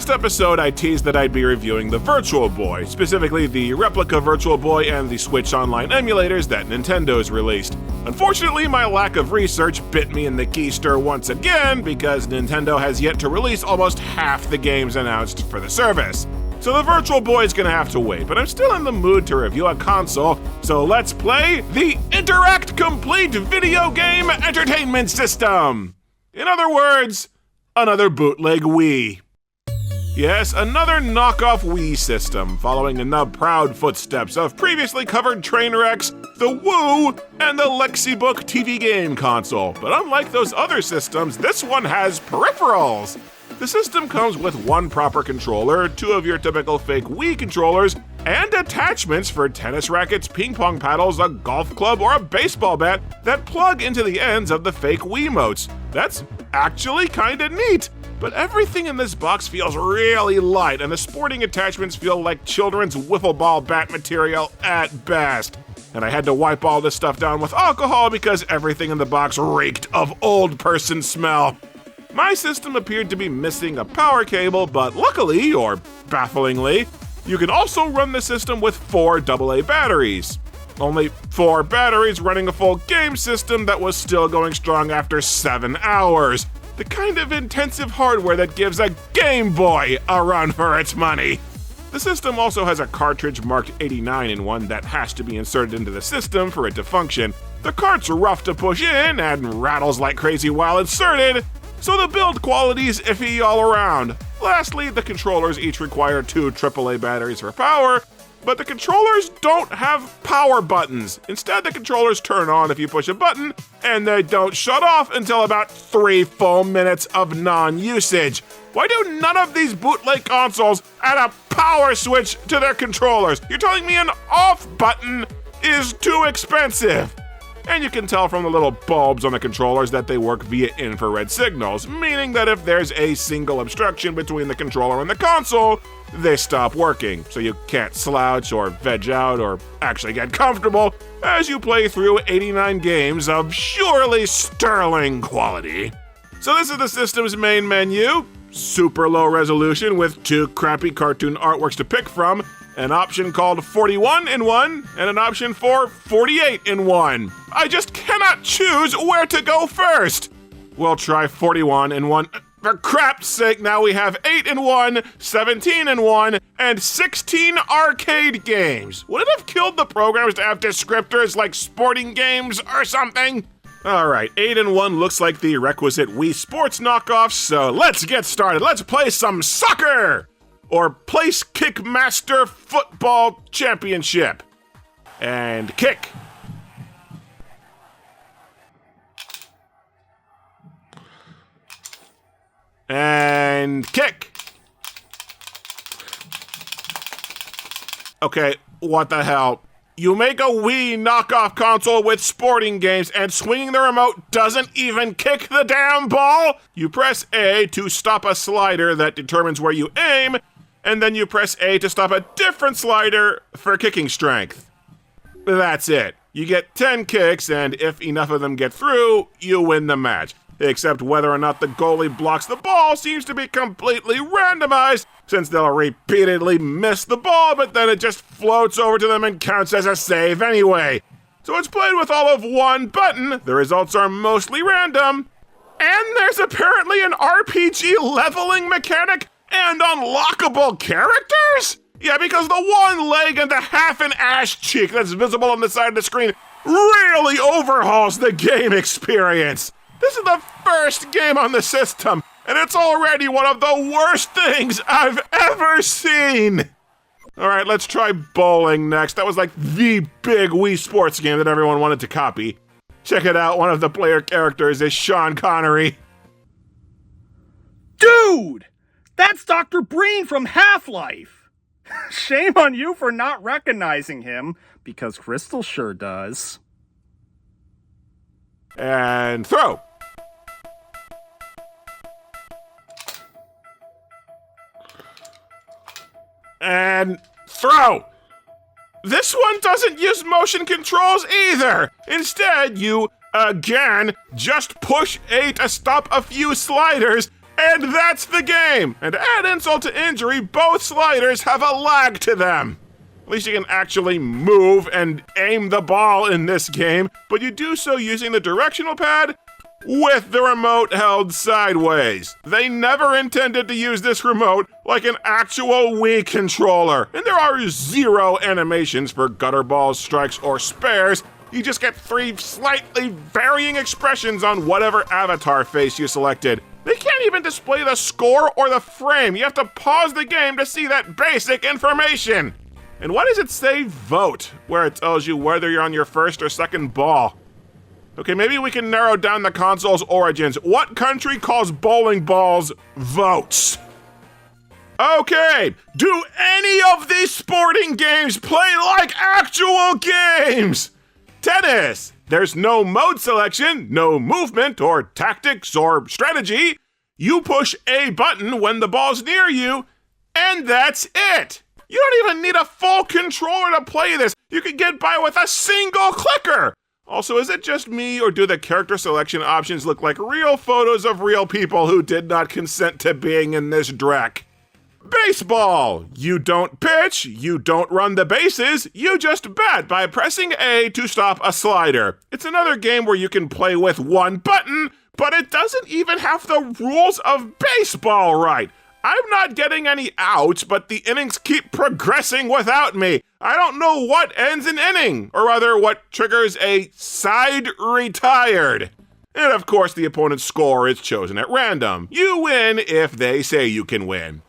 last episode, I teased that I'd be reviewing the Virtual Boy, specifically the replica Virtual Boy and the Switch Online emulators that Nintendo's released. Unfortunately, my lack of research bit me in the keister once again because Nintendo has yet to release almost half the games announced for the service. So the Virtual Boy is gonna have to wait, but I'm still in the mood to review a console, so let's play the InterAct Complete Video Game Entertainment System! In other words, another Bootleg Wii. Yes, another knockoff Wii system, following in the proud footsteps of previously covered train wrecks, the Woo, and the Lexibook TV game console. But unlike those other systems, this one has peripherals. The system comes with one proper controller, two of your typical fake Wii controllers, and attachments for tennis rackets, ping pong paddles, a golf club, or a baseball bat that plug into the ends of the fake Wiimotes. That's actually kinda neat. But everything in this box feels really light, and the sporting attachments feel like children's wiffle ball bat material at best. And I had to wipe all this stuff down with alcohol because everything in the box reeked of old person smell. My system appeared to be missing a power cable, but luckily, or bafflingly, you can also run the system with 4 AA batteries. Only 4 batteries running a full game system that was still going strong after 7 hours. The kind of intensive hardware that gives a Game Boy a run for its money. The system also has a cartridge marked 89 in one that has to be inserted into the system for it to function. The cart's rough to push in and rattles like crazy while inserted, so the build quality's iffy all around. Lastly, the controllers each require 2 AAA batteries for power, but the controllers don't have power buttons. Instead, the controllers turn on if you push a button, and they don't shut off until about 3 full minutes of non-usage. Why do none of these bootleg consoles add a power switch to their controllers? You're telling me an off button is too expensive? And you can tell from the little bulbs on the controllers that they work via infrared signals, meaning that if there's a single obstruction between the controller and the console, they stop working, so you can't slouch or veg out or actually get comfortable as you play through 89 games of surely sterling quality. So this is the system's main menu, super low resolution with 2 crappy cartoon artworks to pick from, an option called 41 in 1, and an option for 48 in 1. I just cannot choose where to go first. We'll try 41 in 1. For crap's sake, now we have 8 in 1, 17 in 1, and 16 arcade games. Would it have killed the programs to have descriptors like sporting games or something? Alright, 8 in 1 looks like the requisite Wii Sports knockoff, so let's get started. Let's play some soccer! Or Place Kickmaster Football Championship. And kick. And kick. Okay, what the hell? You make a Wii knockoff console with sporting games and swinging the remote doesn't even kick the damn ball? You press A to stop a slider that determines where you aim, and then you press A to stop a different slider for kicking strength. That's it. You get 10 kicks, and if enough of them get through, you win the match. Except whether or not the goalie blocks the ball seems to be completely randomized, since they'll repeatedly miss the ball, but then it just floats over to them and counts as a save anyway. So it's played with all of 1 button, the results are mostly random, and there's apparently an RPG leveling mechanic and unlockable characters? Yeah, because the 1 leg and the half an ass cheek that's visible on the side of the screen really overhauls the game experience. This is the first game on the system, and it's already one of the worst things I've ever seen. Alright, let's try bowling next. That was like the big Wii Sports game that everyone wanted to copy. Check it out, one of the player characters is Sean Connery. Dude! That's Dr. Breen from Half-Life! Shame on you for not recognizing him, because Crystal sure does. And throw! And throw! This one doesn't use motion controls either! Instead, you, again, just push A to stop a few sliders, And that's the game! And to add insult to injury, both sliders have a lag to them. At least you can actually move and aim the ball in this game, but you do so using the directional pad with the remote held sideways. They never intended to use this remote like an actual Wii controller, and there are 0 animations for gutter balls, strikes, or spares. You just get 3 slightly varying expressions on whatever avatar face you selected. They can't even display the score or the frame. You have to pause the game to see that basic information. And why does it say vote, where it tells you whether you're on your first or second ball? Okay, maybe we can narrow down the console's origins. What country calls bowling balls votes? Okay, do any of these sporting games play like actual games? Tennis, there's no mode selection, no movement or tactics or strategy. You push a button when the ball's near you, and that's it. You don't even need a full controller to play this. You can get by with a single clicker. Also, is it just me, or do the character selection options look like real photos of real people who did not consent to being in this dreck? Baseball! You don't pitch, you don't run the bases, you just bat by pressing A to stop a slider. It's another game where you can play with one button, but it doesn't even have the rules of baseball right. I'm not getting any outs, but the innings keep progressing without me. I don't know what ends an inning, or rather what triggers a side retired. And of course the opponent's score is chosen at random. You win if they say you can win.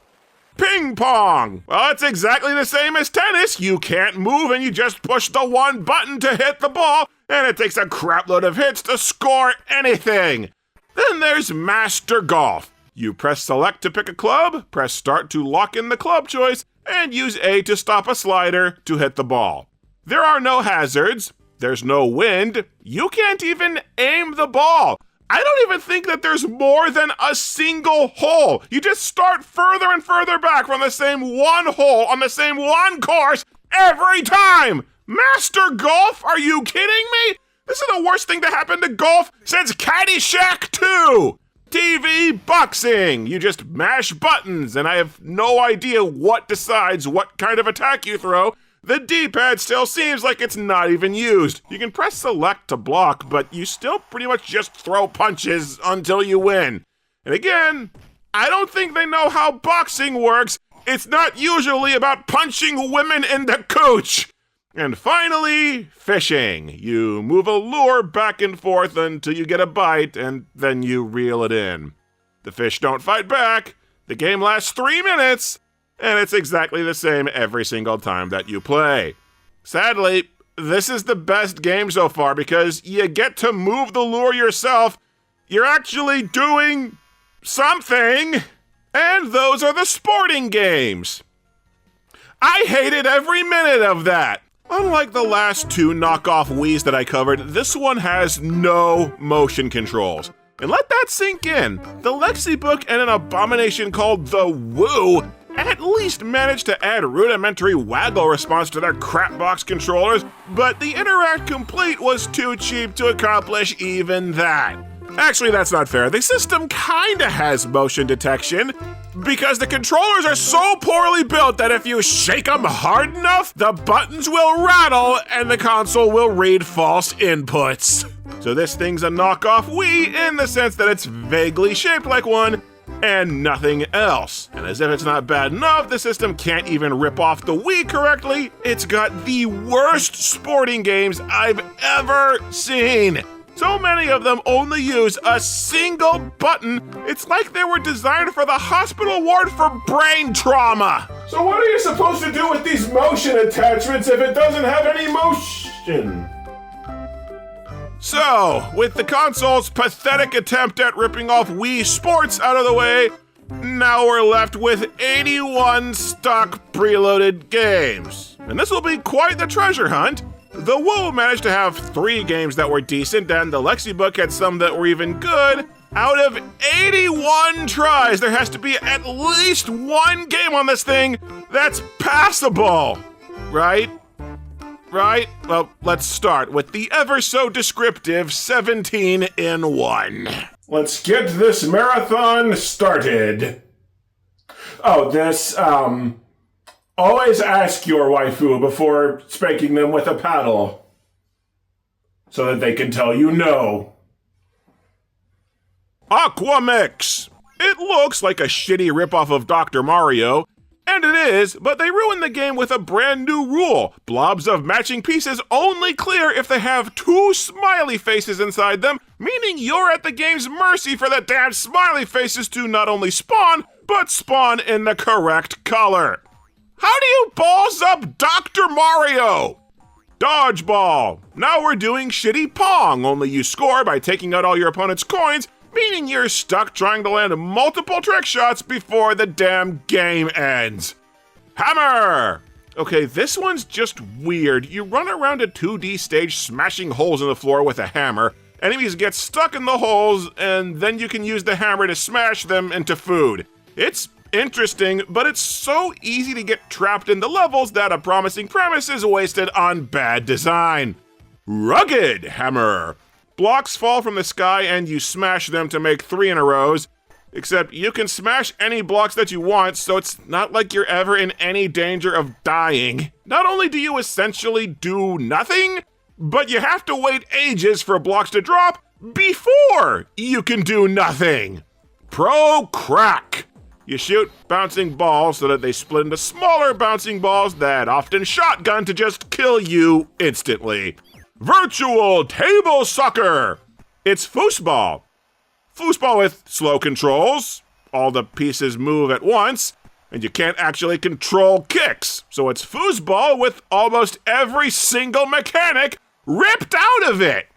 Ping pong! Well, it's exactly the same as tennis. You can't move and you just push the one button to hit the ball, and it takes a crapload of hits to score anything. Then there's Master Golf. You press select to pick a club, press start to lock in the club choice, and use A to stop a slider to hit the ball. There are no hazards, there's no wind, you can't even aim the ball. I don't even think that there's more than a single hole. You just start further and further back from the same one hole on the same one course every time. Master Golf? Are you kidding me? This is the worst thing to happen to golf since Caddyshack 2. TV boxing. You just mash buttons, and I have no idea what decides what kind of attack you throw. The D-pad still seems like it's not even used. You can press select to block, but you still pretty much just throw punches until you win. And again, I don't think they know how boxing works. It's not usually about punching women in the cooch. And finally, fishing. You move a lure back and forth until you get a bite, and then you reel it in. The fish don't fight back. The game lasts 3 minutes, and it's exactly the same every single time that you play. Sadly, this is the best game so far because you get to move the lure yourself. You're actually doing something, and those are the sporting games. I hated every minute of that. Unlike the last 2 knockoff Wiis that I covered, this one has no motion controls. And let that sink in. The Lexi book and an abomination called the Woo at least managed to add rudimentary waggle response to their crapbox controllers, but the InterAct Complete was too cheap to accomplish even that. Actually, that's not fair. The system kinda has motion detection, because the controllers are so poorly built that if you shake them hard enough, the buttons will rattle and the console will read false inputs. So this thing's a knockoff Wii in the sense that it's vaguely shaped like one and nothing else. And as if it's not bad enough, the system can't even rip off the Wii correctly. It's got the worst sporting games I've ever seen. So many of them only use a single button. It's like they were designed for the hospital ward for brain trauma. So what are you supposed to do with these motion attachments if it doesn't have any motion? So, with the console's pathetic attempt at ripping off Wii Sports out of the way, now we're left with 81 stock preloaded games. And this will be quite the treasure hunt. The Woo managed to have 3 games that were decent, and the Lexi book had some that were even good. Out of 81 tries, there has to be at least 1 game on this thing that's passable. Right? Well, let's start with the ever so descriptive 17 in 1. Let's get this marathon started. Oh, always ask your waifu before spanking them with a paddle, so that they can tell you no. Aquamix! It looks like a shitty ripoff of Dr. Mario, and it is, but they ruined the game with a brand new rule. Blobs of matching pieces only clear if they have 2 smiley faces inside them, meaning you're at the game's mercy for the damn smiley faces to not only spawn, but spawn in the correct color. How do you balls up Dr. Mario? Dodgeball. Now we're doing shitty Pong, only you score by taking out all your opponent's coins, meaning you're stuck trying to land multiple trick shots before the damn game ends. Hammer! Okay, this one's just weird. You run around a 2D stage smashing holes in the floor with a hammer. Enemies get stuck in the holes, and then you can use the hammer to smash them into food. It's interesting, but it's so easy to get trapped in the levels that a promising premise is wasted on bad design. Rugged Hammer. Blocks fall from the sky and you smash them to make 3 in a row. Except you can smash any blocks that you want, so it's not like you're ever in any danger of dying. Not only do you essentially do nothing, but you have to wait ages for blocks to drop before you can do nothing. Pro Crack. You shoot bouncing balls so that they split into smaller bouncing balls that often shotgun to just kill you instantly. Virtual Table Soccer! It's foosball. Foosball with slow controls, all the pieces move at once, and you can't actually control kicks. So it's foosball with almost every single mechanic ripped out of it.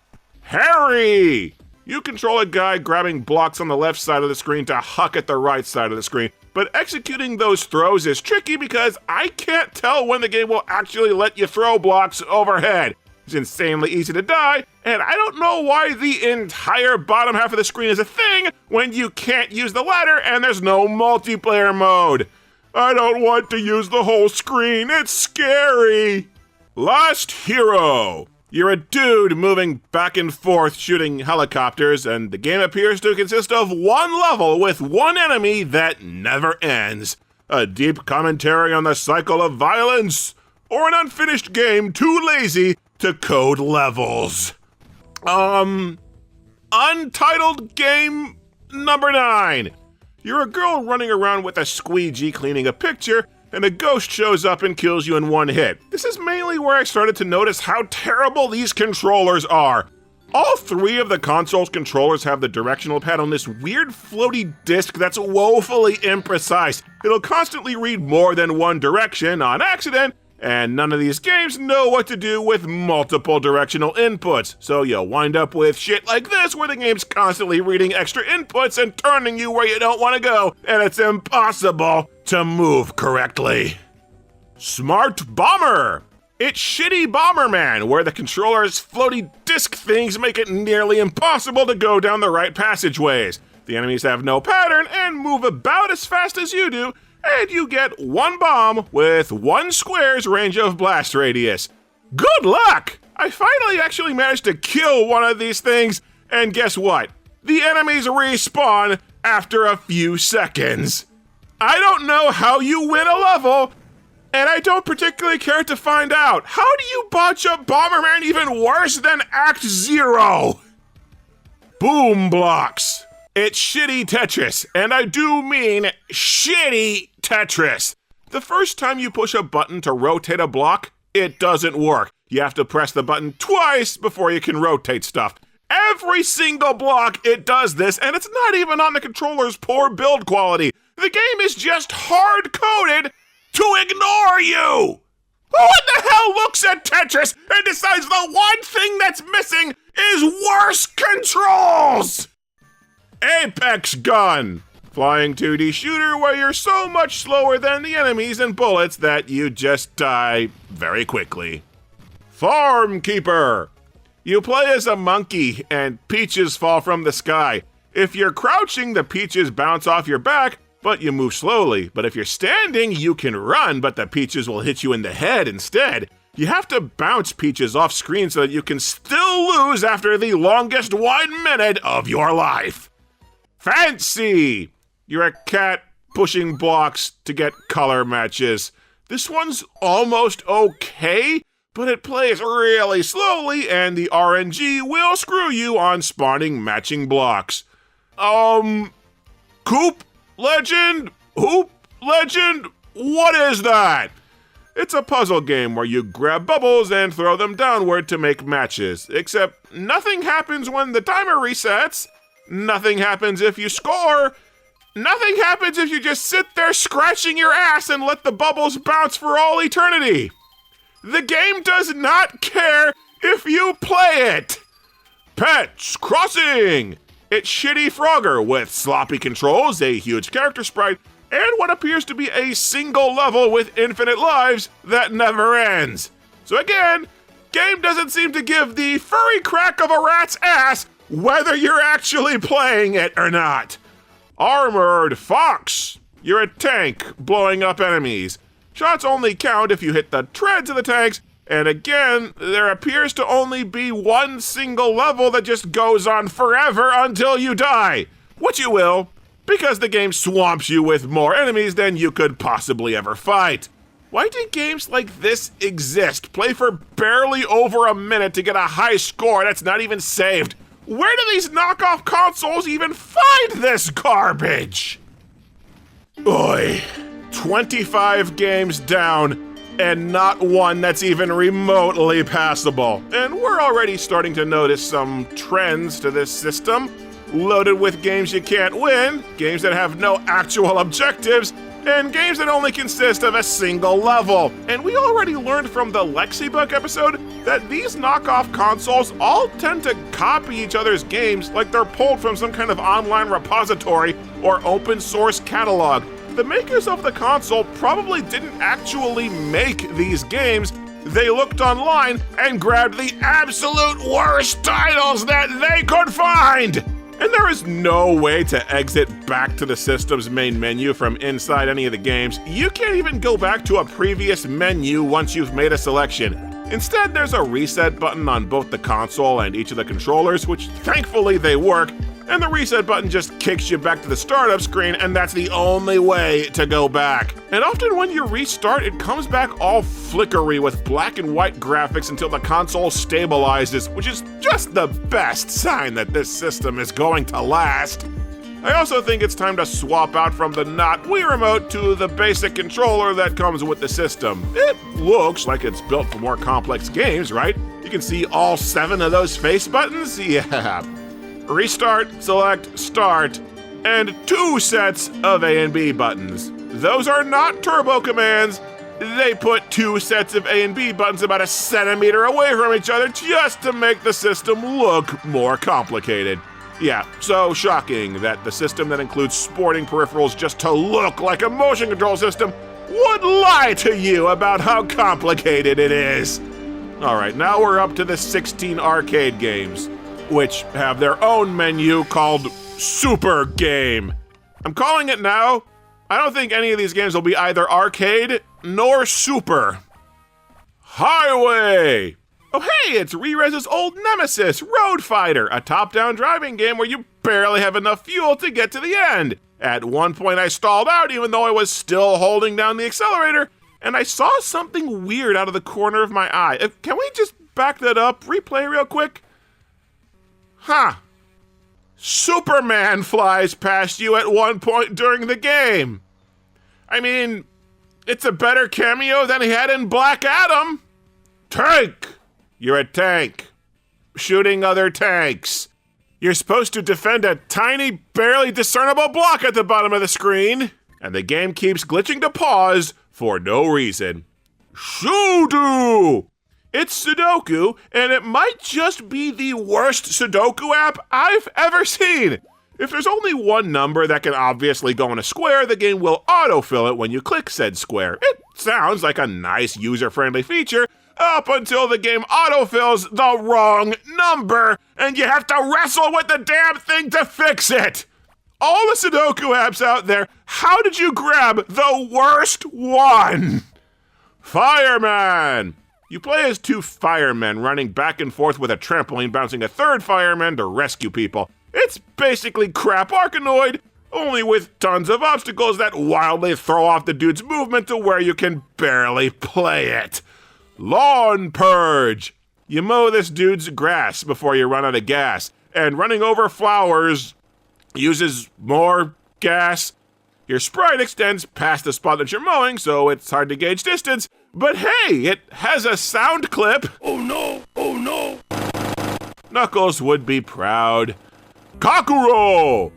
Harry! You control a guy grabbing blocks on the left side of the screen to huck at the right side of the screen, but executing those throws is tricky because I can't tell when the game will actually let you throw blocks overhead. It's insanely easy to die, and I don't know why the entire bottom half of the screen is a thing when you can't use the ladder and there's no multiplayer mode. I don't want to use the whole screen, it's scary. Last Hero. You're a dude moving back and forth shooting helicopters, and the game appears to consist of 1 level with 1 enemy that never ends. A deep commentary on the cycle of violence, or an unfinished game too lazy to code levels. Untitled game number 9. You're a girl running around with a squeegee cleaning a picture, and a ghost shows up and kills you in 1 hit. This is mainly where I started to notice how terrible these controllers are. All 3 of the console's controllers have the directional pad on this weird floaty disc that's woefully imprecise. It'll constantly read more than 1 direction on accident, and none of these games know what to do with multiple directional inputs. So you'll wind up with shit like this where the game's constantly reading extra inputs and turning you where you don't want to go, and it's impossible to move correctly. Smart Bomber. It's shitty Bomberman, where the controller's floaty disc things make it nearly impossible to go down the right passageways. The enemies have no pattern and move about as fast as you do, and you get 1 bomb with 1 square's range of blast radius. Good luck! I finally actually managed to kill one of these things, and guess what? The enemies respawn after a few seconds. I don't know how you win a level, and I don't particularly care to find out. How do you botch up Bomberman even worse than Act 0? Boom Blocks. It's shitty Tetris, and I do mean shitty Tetris. The first time you push a button to rotate a block, it doesn't work. You have to press the button twice before you can rotate stuff. Every single block it does this, and it's not even on the controller's poor build quality. The game is just hard-coded to ignore you! Who in the hell looks at Tetris and decides the one thing that's missing is worse controls? Apex Gun. Flying 2D shooter where you're so much slower than the enemies and bullets that you just die very quickly. Farm Keeper. You play as a monkey and peaches fall from the sky. If you're crouching, the peaches bounce off your back, but you move slowly. But if you're standing, you can run, but the peaches will hit you in the head instead. You have to bounce peaches off screen so that you can still lose after the longest 1 minute of your life. Fancy! You're a cat pushing blocks to get color matches. This one's almost okay, but it plays really slowly and the RNG will screw you on spawning matching blocks. Coop Legend? Hoop Legend? What is that? It's a puzzle game where you grab bubbles and throw them downward to make matches, except nothing happens when the timer resets, nothing happens if you score, nothing happens if you just sit there scratching your ass and let the bubbles bounce for all eternity. The game does not care if you play it. Pets Crossing! It's Shitty Frogger with sloppy controls, a huge character sprite, and what appears to be a single level with infinite lives that never ends. So again, game doesn't seem to give the furry crack of a rat's ass whether you're actually playing it or not. Armored Fox. You're a tank blowing up enemies. Shots only count if you hit the treads of the tanks, and again, there appears to only be one single level that just goes on forever until you die. Which you will, because the game swamps you with more enemies than you could possibly ever fight. Why do games like this exist? Play for barely over a minute to get a high score that's not even saved. Where do these knockoff consoles even find this garbage? Oi. 25 games down, and not one that's even remotely passable. And we're already starting to notice some trends to this system. Loaded with games you can't win, games that have no actual objectives, and games that only consist of a single level. And we already learned from the Lexibug episode that these knockoff consoles all tend to copy each other's games like they're pulled from some kind of online repository or open source catalog. The makers of the console probably didn't actually make these games. They looked online and grabbed the absolute worst titles that they could find! And there is no way to exit back to the system's main menu from inside any of the games. You can't even go back to a previous menu once you've made a selection. Instead, there's a reset button on both the console and each of the controllers, which thankfully they work, and the reset button just kicks you back to the startup screen, and that's the only way to go back. And often when you restart, it comes back all flickery with black and white graphics until the console stabilizes, which is just the best sign that this system is going to last. I also think it's time to swap out from the not Wii remote to the basic controller that comes with the system. It looks like it's built for more complex games, right? You can see all 7 of those face buttons? Yeah. Restart, select, start, and 2 sets of A and B buttons. Those are not turbo commands. They put 2 sets of A and B buttons about a centimeter away from each other just to make the system look more complicated. Yeah, so shocking that the system that includes sporting peripherals just to look like a motion control system would lie to you about how complicated it is. Alright, now we're up to the 16 arcade games, which have their own menu called Super Game. I'm calling it now. I don't think any of these games will be either arcade nor super. Highway! Oh hey, it's Re-Rez's old nemesis, Road Fighter, a top-down driving game where you barely have enough fuel to get to the end. At one point I stalled out even though I was still holding down the accelerator, and I saw something weird out of the corner of my eye. Can we just back that up, replay real quick? Huh. Superman flies past you at one point during the game. I mean, it's a better cameo than he had in Black Adam. Tank! You're a tank. Shooting other tanks. You're supposed to defend a tiny, barely discernible block at the bottom of the screen, and the game keeps glitching to pause for no reason. Sudoku! It's Sudoku, and it might just be the worst Sudoku app I've ever seen. If there's only one number that can obviously go in a square, the game will autofill it when you click said square. It sounds like a nice user-friendly feature, up until the game autofills the wrong number, and you have to wrestle with the damn thing to fix it. All the Sudoku apps out there, how did you grab the worst one? Fireman! You play as 2 firemen running back and forth with a trampoline bouncing a 3rd fireman to rescue people. It's basically crap Arkanoid, only with tons of obstacles that wildly throw off the dude's movement to where you can barely play it. Lawn Purge. You mow this dude's grass before you run out of gas, and running over flowers uses more gas. Your sprite extends past the spot that you're mowing, so it's hard to gauge distance, but hey, it has a sound clip. Oh no, oh no. Knuckles would be proud. Kakuro!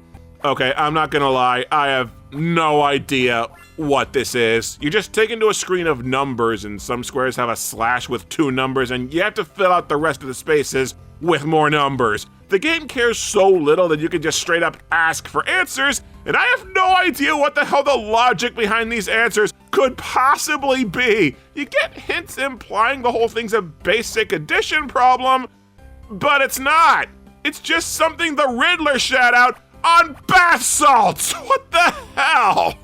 Okay, I'm not gonna lie, I have no idea what this is. You're just taken to a screen of numbers, and some squares have a slash with 2 numbers, and you have to fill out the rest of the spaces with more numbers. The game cares so little that you can just straight up ask for answers, and I have no idea what the hell the logic behind these answers could possibly be. You get hints implying the whole thing's a basic addition problem, but it's not. It's just something the Riddler shout out on bath salts. What the hell?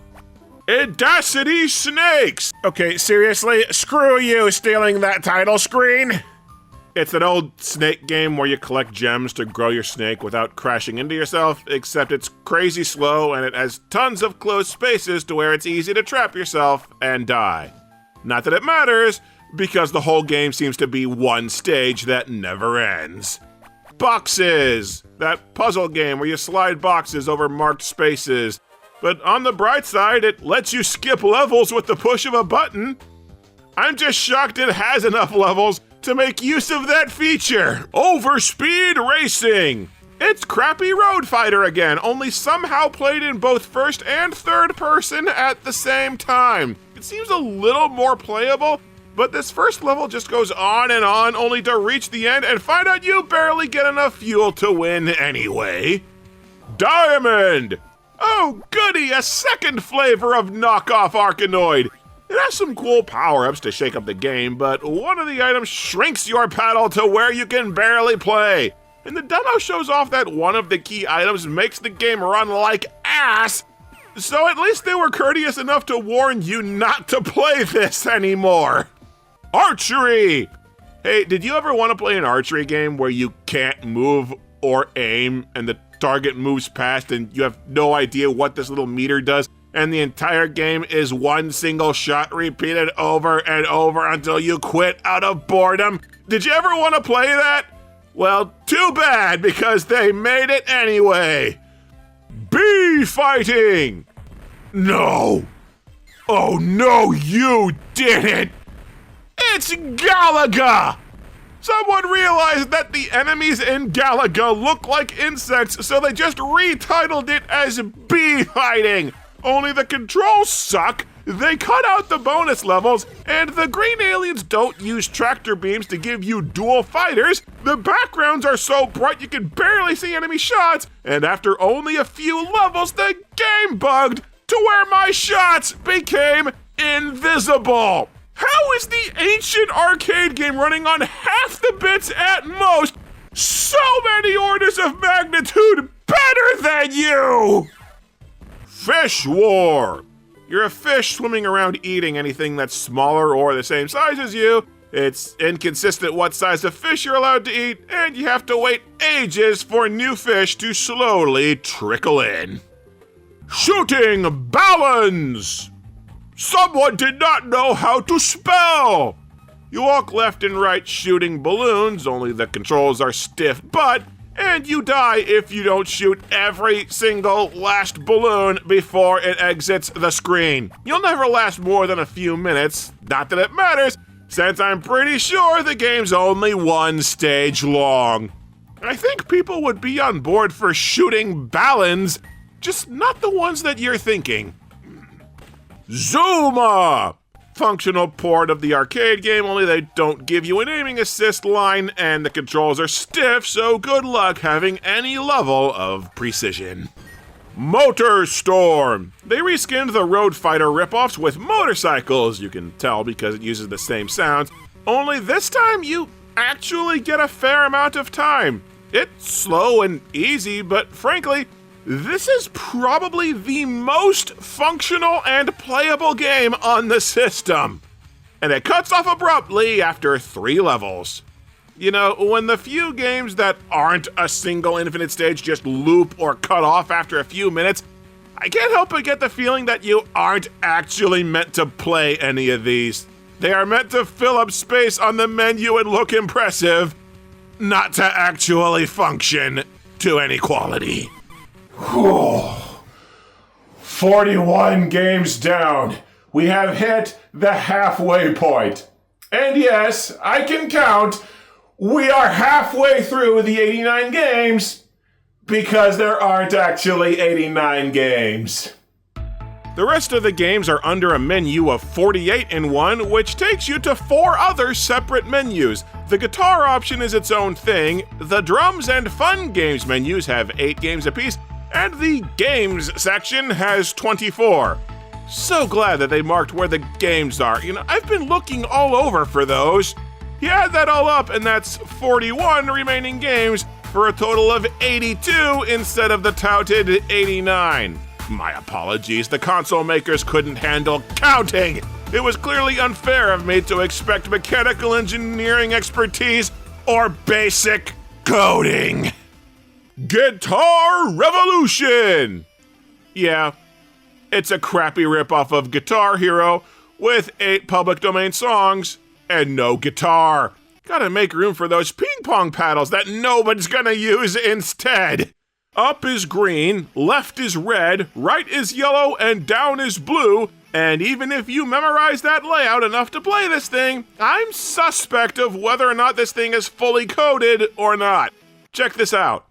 Audacity Snakes. Okay, seriously, screw you stealing that title screen. It's an old snake game where you collect gems to grow your snake without crashing into yourself, except it's crazy slow and it has tons of closed spaces to where it's easy to trap yourself and die. Not that it matters, because the whole game seems to be one stage that never ends. Boxes! That puzzle game where you slide boxes over marked spaces. But on the bright side, it lets you skip levels with the push of a button. I'm just shocked it has enough levels to make use of that feature. Overspeed Racing! It's crappy Road Fighter again, only somehow played in both first and third person at the same time. It seems a little more playable, but this first level just goes on and on, only to reach the end and find out you barely get enough fuel to win anyway. Diamond! Oh goody, a second flavor of knockoff Arkanoid! It has some cool power-ups to shake up the game, but one of the items shrinks your paddle to where you can barely play. And the demo shows off that one of the key items makes the game run like ass, so at least they were courteous enough to warn you not to play this anymore. Archery! Hey, did you ever want to play an archery game where you can't move or aim and the target moves past and you have no idea what this little meter does, and the entire game is one single shot repeated over and over until you quit out of boredom? Did you ever want to play that? Well, too bad, because they made it anyway. Bee fighting! No! Oh no, you didn't! It's Galaga! Someone realized that the enemies in Galaga look like insects, so they just retitled it as Bee Fighting. Only the controls suck, they cut out the bonus levels, and the green aliens don't use tractor beams to give you dual fighters. The backgrounds are so bright you can barely see enemy shots, and after only a few levels, the game bugged to where my shots became invisible. How is the ancient arcade game running on half the bits at most so many orders of magnitude better than you? Fish War. You're a fish swimming around eating anything that's smaller or the same size as you. It's inconsistent what size of fish you're allowed to eat, and you have to wait ages for new fish to slowly trickle in. Shooting Balloons! Someone did not know how to spell! You walk left and right shooting balloons, only the controls are stiff butt, and you die if you don't shoot every single last balloon before it exits the screen. You'll never last more than a few minutes, not that it matters, since I'm pretty sure the game's only one stage long. I think people would be on board for shooting balloons, just not the ones that you're thinking. Zuma! Functional port of the arcade game, only they don't give you an aiming assist line, and the controls are stiff, so good luck having any level of precision. Motor Storm! They reskinned the Road Fighter ripoffs with motorcycles, you can tell because it uses the same sounds, only this time you actually get a fair amount of time. It's slow and easy, but frankly, this is probably the most functional and playable game on the system. And it cuts off abruptly after 3 levels. You know, when the few games that aren't a single infinite stage just loop or cut off after a few minutes, I can't help but get the feeling that you aren't actually meant to play any of these. They are meant to fill up space on the menu and look impressive, not to actually function to any quality. 41 games down. We have hit the halfway point. And yes, I can count. We are halfway through the 89 games because there aren't actually 89 games. The rest of the games are under a menu of 48 in one, which takes you to 4 other separate menus. The guitar option is its own thing, the drums and fun games menus have 8 games apiece, and the games section has 24. So glad that they marked where the games are. You know, I've been looking all over for those. You add that all up, and that's 41 remaining games for a total of 82 instead of the touted 89. My apologies, the console makers couldn't handle counting. It was clearly unfair of me to expect mechanical engineering expertise or basic coding. Guitar Revolution! Yeah, it's a crappy ripoff of Guitar Hero with 8 public domain songs and no guitar. Gotta make room for those ping pong paddles that nobody's gonna use instead. Up is green, left is red, right is yellow, and down is blue. And even if you memorize that layout enough to play this thing, I'm suspect of whether or not this thing is fully coded or not. Check this out.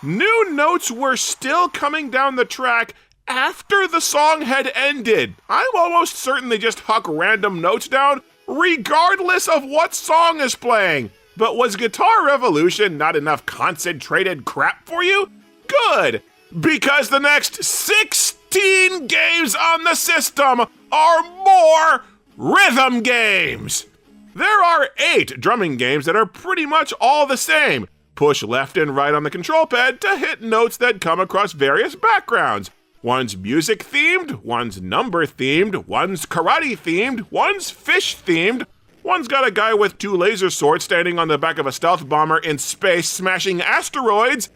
New notes were still coming down the track after the song had ended. I'm almost certain they just huck random notes down regardless of what song is playing. But was Guitar Revolution not enough concentrated crap for you? Good, because the next 16 games on the system are more rhythm games. There are 8 drumming games that are pretty much all the same. Push left and right on the control pad to hit notes that come across various backgrounds. One's music themed, one's number themed, one's karate themed, one's fish themed, one's got a guy with 2 laser swords standing on the back of a stealth bomber in space smashing asteroids,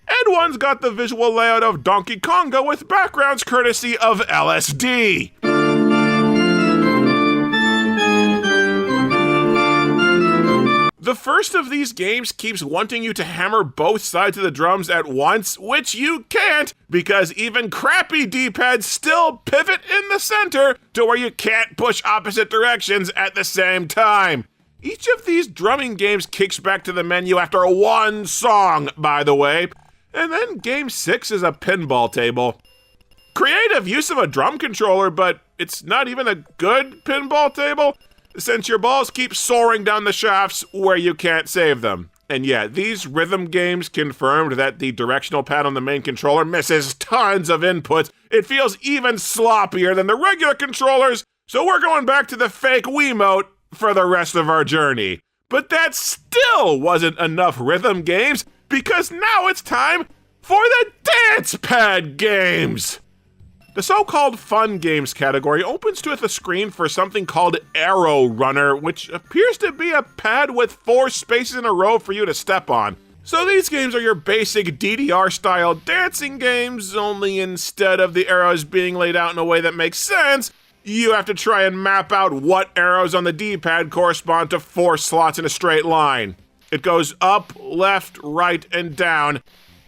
and one's got the visual layout of Donkey Konga with backgrounds courtesy of LSD. The first of these games keeps wanting you to hammer both sides of the drums at once, which you can't, because even crappy D-pads still pivot in the center to where you can't push opposite directions at the same time. Each of these drumming games kicks back to the menu after one song, by the way, and then Game 6 is a pinball table. Creative use of a drum controller, but it's not even a good pinball table, since your balls keep soaring down the shafts where you can't save them. And yeah, these rhythm games confirmed that the directional pad on the main controller misses tons of inputs. It feels even sloppier than the regular controllers, so we're going back to the fake Wiimote for the rest of our journey. But that still wasn't enough rhythm games, because now it's time for the dance pad games! The so-called fun games category opens with a screen for something called Arrow Runner, which appears to be a pad with 4 spaces in a row for you to step on. So these games are your basic DDR-style dancing games, only instead of the arrows being laid out in a way that makes sense, you have to try and map out what arrows on the D-pad correspond to 4 slots in a straight line. It goes up, left, right, and down,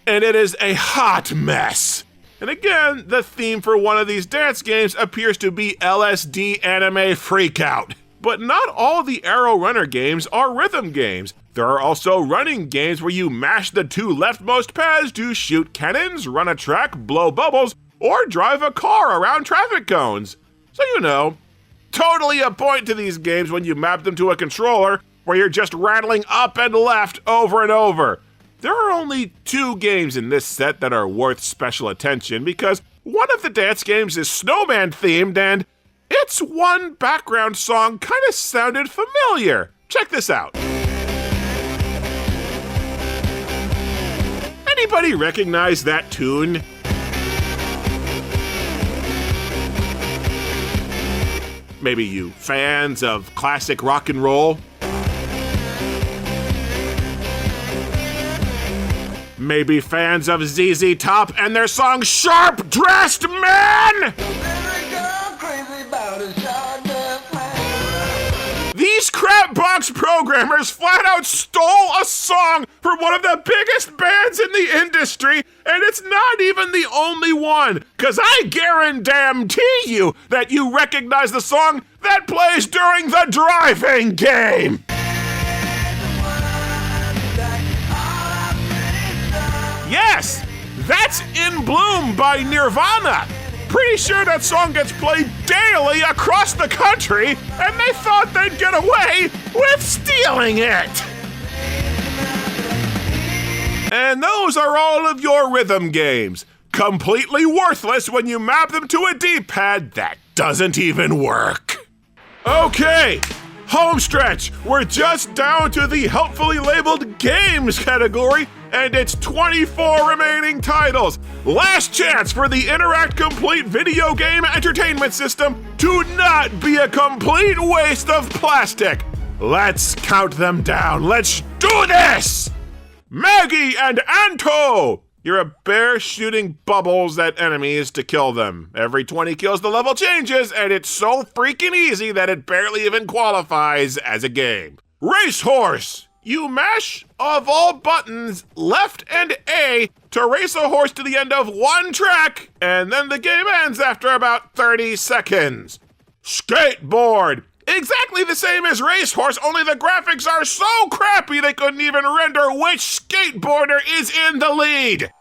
and it is a hot mess. And again, the theme for one of these dance games appears to be LSD anime freakout. But not all the Arrow Runner games are rhythm games. There are also running games where you mash the 2 leftmost pads to shoot cannons, run a track, blow bubbles, or drive a car around traffic cones. So you know, totally a point to these games when you map them to a controller where you're just rattling up and left over and over. There are only 2 games in this set that are worth special attention because one of the dance games is snowman themed and its one background song kind of sounded familiar. Check this out. Anybody recognize that tune? Maybe you fans of classic rock and roll? Maybe fans of ZZ Top and their song Sharp Dressed Man? These crapbox programmers flat out stole a song from one of the biggest bands in the industry, and it's not even the only one, cause I guarantee you that you recognize the song that plays during the driving game. Yes, that's In Bloom by Nirvana. Pretty sure that song gets played daily across the country, and they thought they'd get away with stealing it. And those are all of your rhythm games. Completely worthless when you map them to a D-pad that doesn't even work. Okay, home stretch. We're just down to the helpfully labeled games category, and it's 24 remaining titles. Last chance for the InterAct Complete video game entertainment system to not be a complete waste of plastic. Let's count them down. Let's do this! Maggie and Anto! You're a bear shooting bubbles at enemies to kill them. Every 20 kills the level changes, and it's so freaking easy that it barely even qualifies as a game. Racehorse! You mash, of all buttons, left and A to race a horse to the end of one track, and then the game ends after about 30 seconds. Skateboard! Exactly the same as Racehorse, only the graphics are so crappy they couldn't even render which skateboarder is in the lead.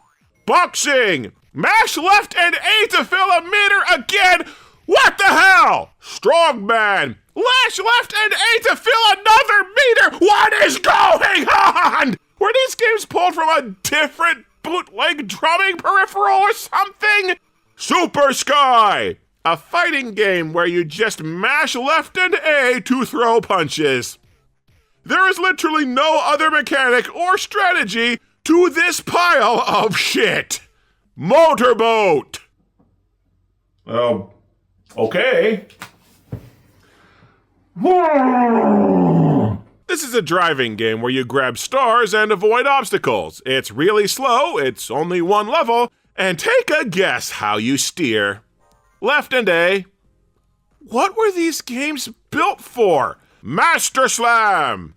Boxing! Mash left and A to fill a meter again! What the hell? Strongman! Lash left and A to fill another meter! What is going on? Were these games pulled from a different bootleg drumming peripheral or something? Super Sky! A fighting game where you just mash left and A to throw punches. There is literally no other mechanic or strategy to this pile of shit. Motorboat! Oh, okay. This is a driving game where you grab stars and avoid obstacles. It's really slow, it's only one level, and take a guess how you steer. Left and A. What were these games built for? Master Slam!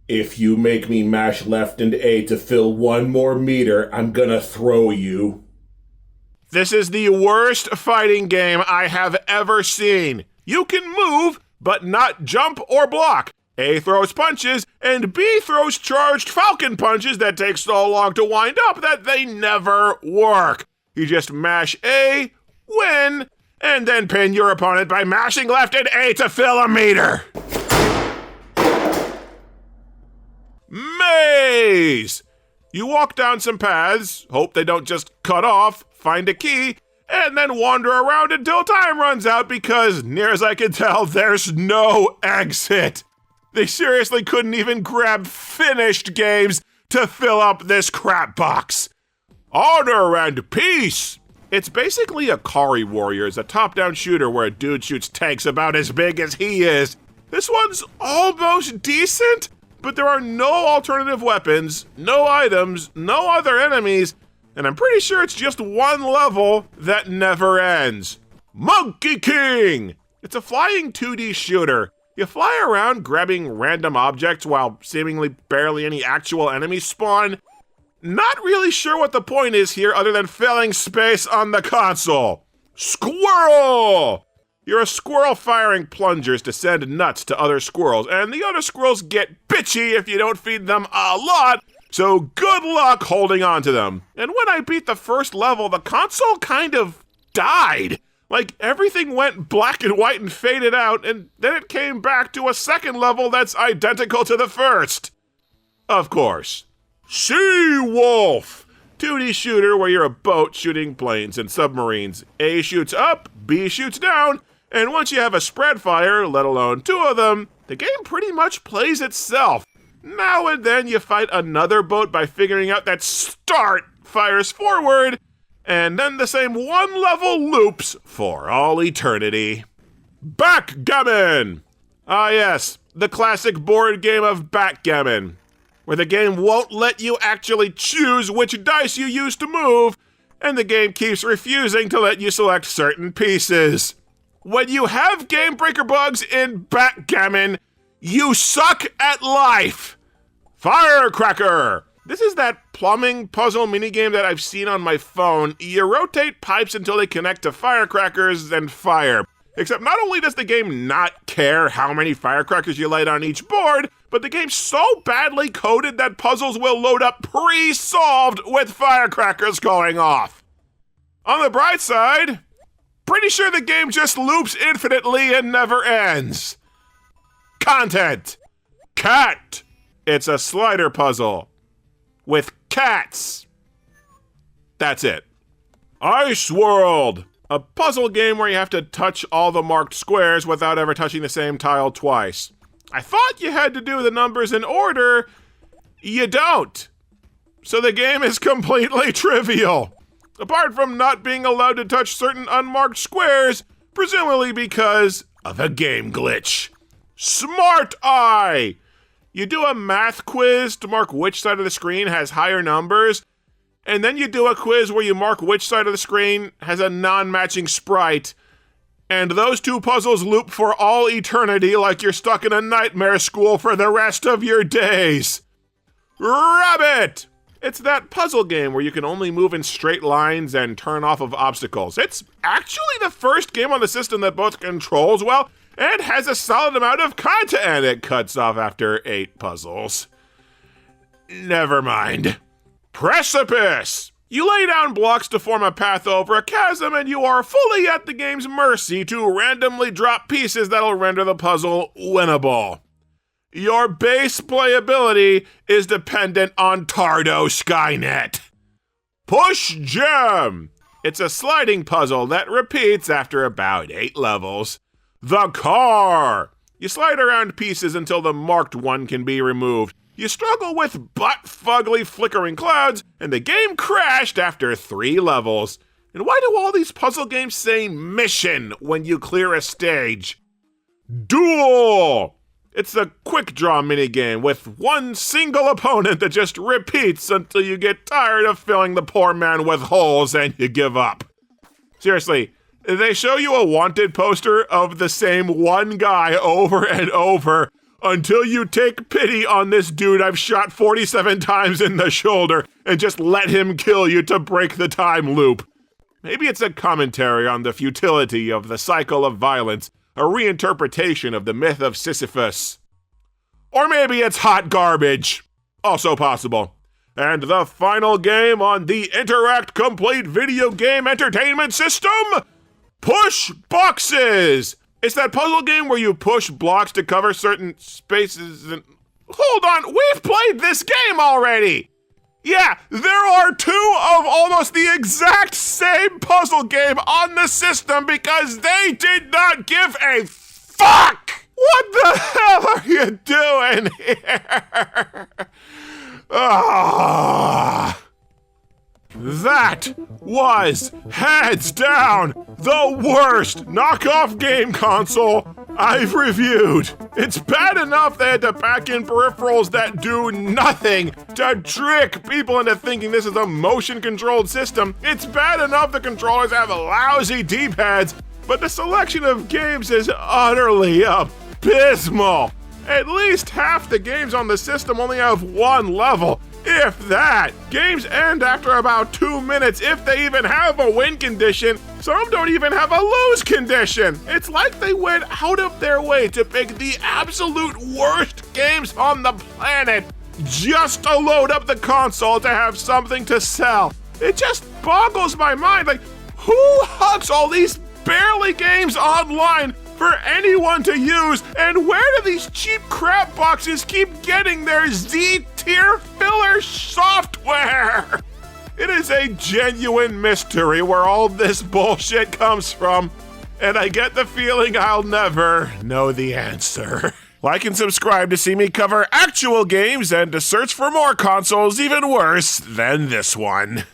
If you make me mash left and A to fill one more meter, I'm gonna throw you. This is the worst fighting game I have ever seen. You can move, but not jump or block. A throws punches, and B throws charged falcon punches that take so long to wind up that they never work. You just mash A, win, and then pin your opponent by mashing left and A to fill a meter. Maze! You walk down some paths, hope they don't just cut off, find a key, and then wander around until time runs out because, near as I can tell, there's no exit. They seriously couldn't even grab finished games to fill up this crap box. Honor and Peace! It's basically Akari Warriors, a top-down shooter where a dude shoots tanks about as big as he is. This one's almost decent, but there are no alternative weapons, no items, no other enemies, and I'm pretty sure it's just one level that never ends. Monkey King! It's a flying 2D shooter. You fly around grabbing random objects while seemingly barely any actual enemies spawn. Not really sure what the point is here other than filling space on the console. Squirrel! You're a squirrel firing plungers to send nuts to other squirrels, and the other squirrels get bitchy if you don't feed them a lot, so good luck holding on to them. And when I beat the first level, the console kind of died. Like, everything went black and white and faded out, and then it came back to a second level that's identical to the first. Of course. Sea Wolf! 2D shooter where you're a boat shooting planes and submarines. A shoots up, B shoots down, and once you have a spread fire, let alone two of them, the game pretty much plays itself. Now and then you fight another boat by figuring out that start fires forward, and then the same one level loops for all eternity. Backgammon! Ah yes, the classic board game of backgammon. where the game won't let you actually choose which dice you use to move, and the game keeps refusing to let you select certain pieces. When you have game breaker bugs in backgammon, you suck at life. Firecracker! This is that plumbing puzzle minigame that I've seen on my phone. You rotate pipes until they connect to firecrackers and fire. Except not only does the game not care how many firecrackers you light on each board, but the game's so badly coded that puzzles will load up pre-solved with firecrackers going off. On the bright side, pretty sure the game just loops infinitely and never ends. Content. Cat. It's a slider puzzle with cats. That's it. Ice World. A puzzle game where you have to touch all the marked squares without ever touching the same tile twice. I thought you had to do the numbers in order. You don't. So the game is completely trivial. Apart from not being allowed to touch certain unmarked squares, presumably because of a game glitch. Smart Eye! You do a math quiz to mark which side of the screen has higher numbers, and then you do a quiz where you mark which side of the screen has a non-matching sprite, and those two puzzles loop for all eternity like you're stuck in a nightmare school for the rest of your days. Rabbit! It's that puzzle game where you can only move in straight lines and turn off of obstacles. It's actually the first game on the system that both controls well and has a solid amount of content. It cuts off after 8 puzzles. Never mind. Precipice! You lay down blocks to form a path over a chasm, and you are fully at the game's mercy to randomly drop pieces that'll render the puzzle winnable. Your base playability is dependent on Tardo Skynet. Push Gem! It's a sliding puzzle that repeats after about 8 levels. The Car! You slide around pieces until the marked one can be removed. You struggle with butt-fugly flickering clouds, and the game crashed after 3 levels. And why do all these puzzle games say mission when you clear a stage? Duel! It's a quick draw minigame with one single opponent that just repeats until you get tired of filling the poor man with holes and you give up. Seriously, they show you a wanted poster of the same one guy over and over until you take pity on this dude I've shot 47 times in the shoulder and just let him kill you to break the time loop. Maybe it's a commentary on the futility of the cycle of violence, a reinterpretation of the myth of Sisyphus. Or maybe it's hot garbage. Also possible. And the final game on the InterAct Complete Video Game Entertainment System? Push Boxes! It's that puzzle game where you push blocks to cover certain spaces and... Hold on, we've played this game already! Yeah, there are 2 of almost the exact same puzzle game on the system because they did not give a fuck! What the hell are you doing here? That was, hands down, the worst knockoff game console I've reviewed. It's bad enough they had to pack in peripherals that do nothing to trick people into thinking this is a motion-controlled system. It's bad enough the controllers have lousy D-pads, but the selection of games is utterly abysmal. At least half the games on the system only have 1 level. If that. Games end after about 2 minutes if they even have a win condition. Some don't even have a lose condition. It's like they went out of their way to pick the absolute worst games on the planet just to load up the console to have something to sell. It just boggles my mind. Like, who hucks all these barely games online for anyone to use, and where do these cheap crap boxes keep getting their Z-tier filler software? It is a genuine mystery where all this bullshit comes from, and I get the feeling I'll never know the answer. Like and subscribe to see me cover actual games and to search for more consoles even worse than this one.